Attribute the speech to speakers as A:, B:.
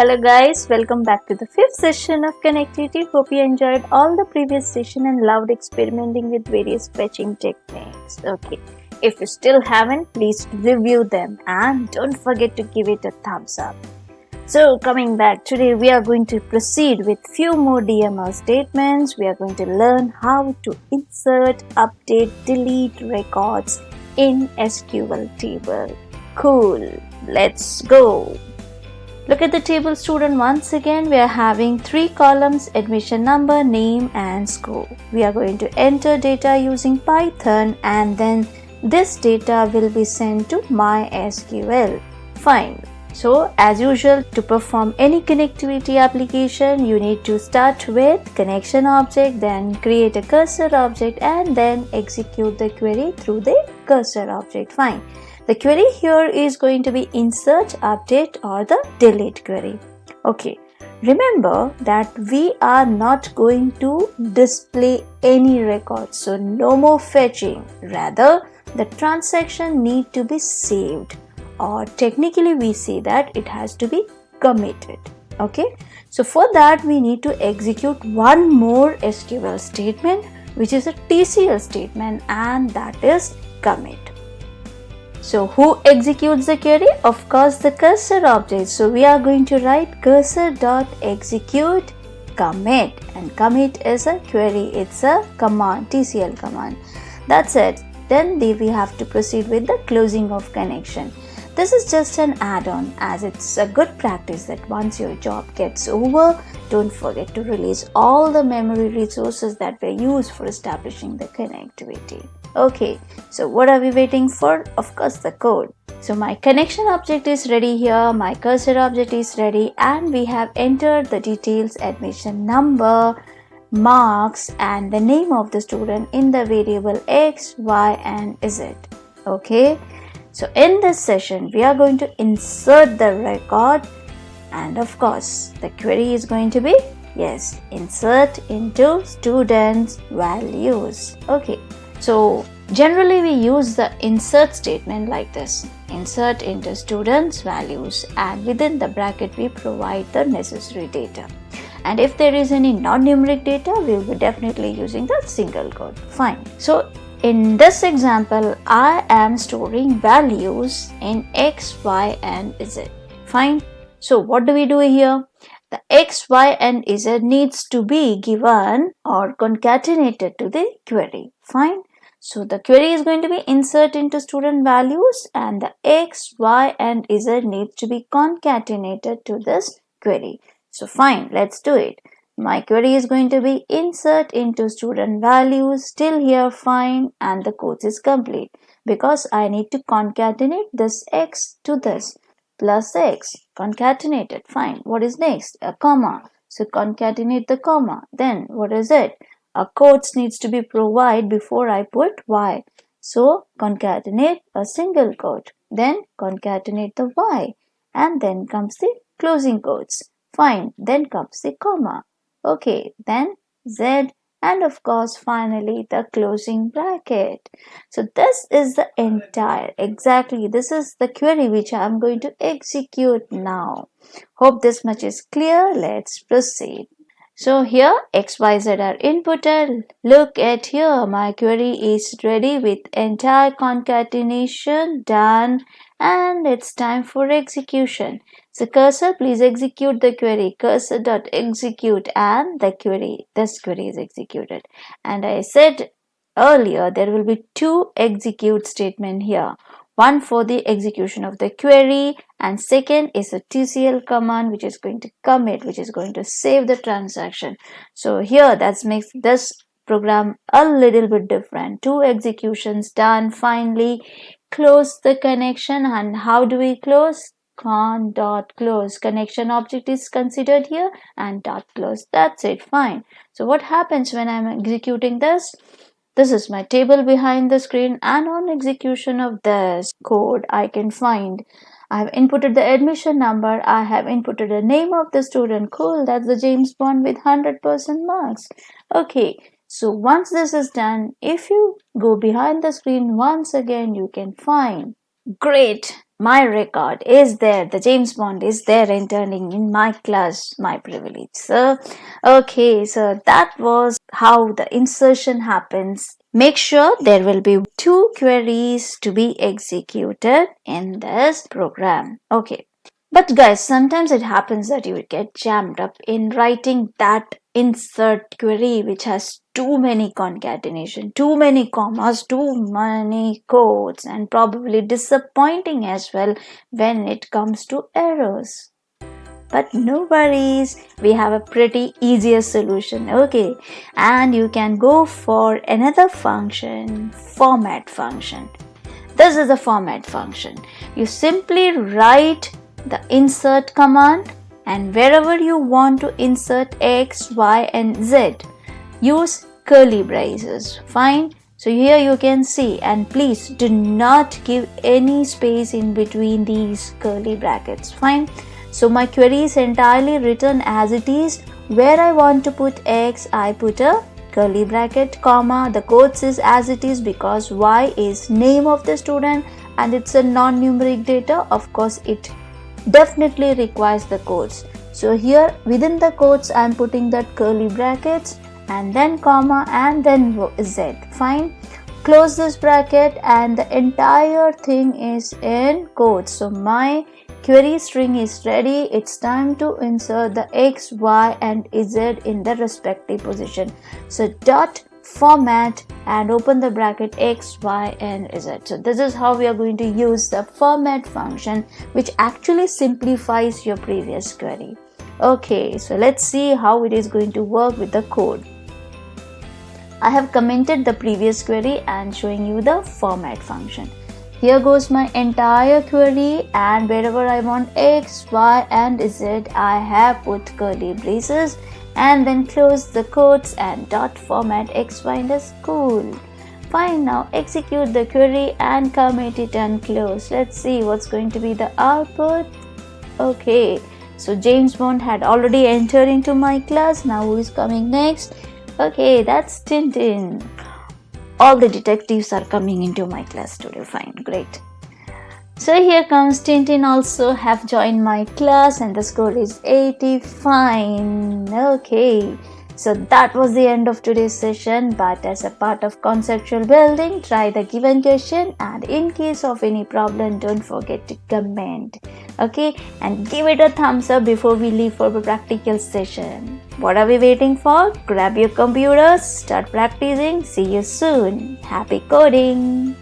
A: Hello guys, welcome back to the fifth session of connectivity. Hope you enjoyed all the previous session and loved experimenting with various fetching techniques. Okay, if you still haven't, please review them and don't forget to give it a thumbs up. So coming back, today we are going to proceed with few more DML statements. We are going to learn how to insert, update, delete records in SQL table. Cool, let's go. Look at the table, student. Once again, we are having three columns: admission number, name and school. We are going to enter data using Python and then this data will be sent to MySQL. Fine. So as usual, to perform any connectivity application, you need to start with connection object, then create a cursor object and then execute the query through the cursor object. Fine. The query here is going to be insert, update or the delete query. Okay, remember that we are not going to display any records, so no more fetching. Rather, the transaction need to be saved, or technically we say that it has to be committed. Okay, so for that we need to execute one more SQL statement, which is a TCL statement, and that is commit. So who executes the query? Of course, the cursor object. So we are going to write cursor.execute commit, and commit is a query. It's a command, TCL command. That's it. Then we have to proceed with the closing of connection. This is just an add-on, as it's a good practice that once your job gets over, don't forget to release all the memory resources that were used for establishing the connectivity. Okay, so what are we waiting for? Of course, the code. So my connection object is ready here, my cursor object is ready, and we have entered the details: admission number, marks and the name of the student in the variable X, Y and Z. Okay, so in this session we are going to insert the record, and of course the query is going to be, yes, insert into students values. Okay, so generally we use the insert statement like this: insert into students values, and within the bracket we provide the necessary data. And if there is any non-numeric data, we will be definitely using the single quote. Fine. So in this example, I am storing values in X, Y and Z. Fine. So what do we do here? The X, Y and Z needs to be given or concatenated to the query. Fine. So the query is going to be insert into student values, and the X, Y and Z needs to be concatenated to this query. So fine, let's do it. My query is going to be insert into student values, till here fine, and the code is complete because I need to concatenate this X to this plus X. Concatenate it, fine. What is next? A comma. So concatenate the comma. Then what is it? A quotes needs to be provided before I put Y. So concatenate a single quote. Then concatenate the Y. And then comes the closing quotes. Fine. Then comes the comma. Okay. Then Z. And of course, finally, the closing bracket. So this is the entire, exactly, this is the query which I am going to execute now. Hope this much is clear. Let's proceed. So here XYZ are inputted. Look at here, my query is ready with entire concatenation done, and it's time for execution. So cursor, please execute the query. Cursor.execute, and the query, this query is executed. And I said earlier there will be two execute statement here. One for the execution of the query, and second is a TCL command which is going to commit, which is going to save the transaction. So here that makes this program a little bit different. Two executions done. Finally close the connection. And how do we close? Con.close. Connection object is considered here, and dot close. That's it. Fine. So what happens when I'm executing this? This is my table behind the screen, and on execution of this code, I can find I have inputted the admission number, I have inputted the name of the student. Cool, that's the James Bond with 100% marks. Okay, so once this is done, if you go behind the screen once again, you can find Great. My record is there. The James Bond is there interning in my class. My privilege. So, okay. So that was how the insertion happens. Make sure there will be two queries to be executed in this program. Okay. But guys, sometimes it happens that you get jammed up in writing that insert query which has too many concatenation, too many commas, too many quotes, and probably disappointing as well when it comes to errors. But no worries, we have a pretty easier solution, okay? And you can go for another function, format function. This is the format function. You simply write the insert command, and wherever you want to insert X, Y and Z, use curly braces. Fine. So here you can see, and please do not give any space in between these curly brackets. Fine. So my query is entirely written as it is. Where I want to put X, I put a curly bracket, comma, the quotes is as it is because Y is name of the student and it's a non-numeric data. Of course, it definitely requires the quotes. So here within the quotes, I'm putting that curly brackets and then comma and then Z. Fine. Close this bracket and the entire thing is in quotes. So my query string is ready. It's time to insert the X, Y and Z in the respective position. So dot format and open the bracket X, Y and Z. So this is how we are going to use the format function, which actually simplifies your previous query. Okay, so let's see how it is going to work with the code. I have commented the previous query and showing you the format function. Here goes my entire query, and wherever I want X, Y and Z, I have put curly braces and then close the quotes and dot format X, Y and Z. Cool. Fine, now execute the query and commit it and close. Let's see what's going to be the output. Okay, so James Bond had already entered into my class. Now who is coming next? Okay, that's Tintin. All the detectives are coming into my class today. Fine, great. So here comes Tintin also have joined my class and the score is 80. Fine. Okay. So that was the end of today's session, but as a part of conceptual building, try the given question and in case of any problem, don't forget to comment. Okay, and give it a thumbs up before we leave for the practical session. What are we waiting for? Grab your computers, start practicing. See you soon. Happy coding!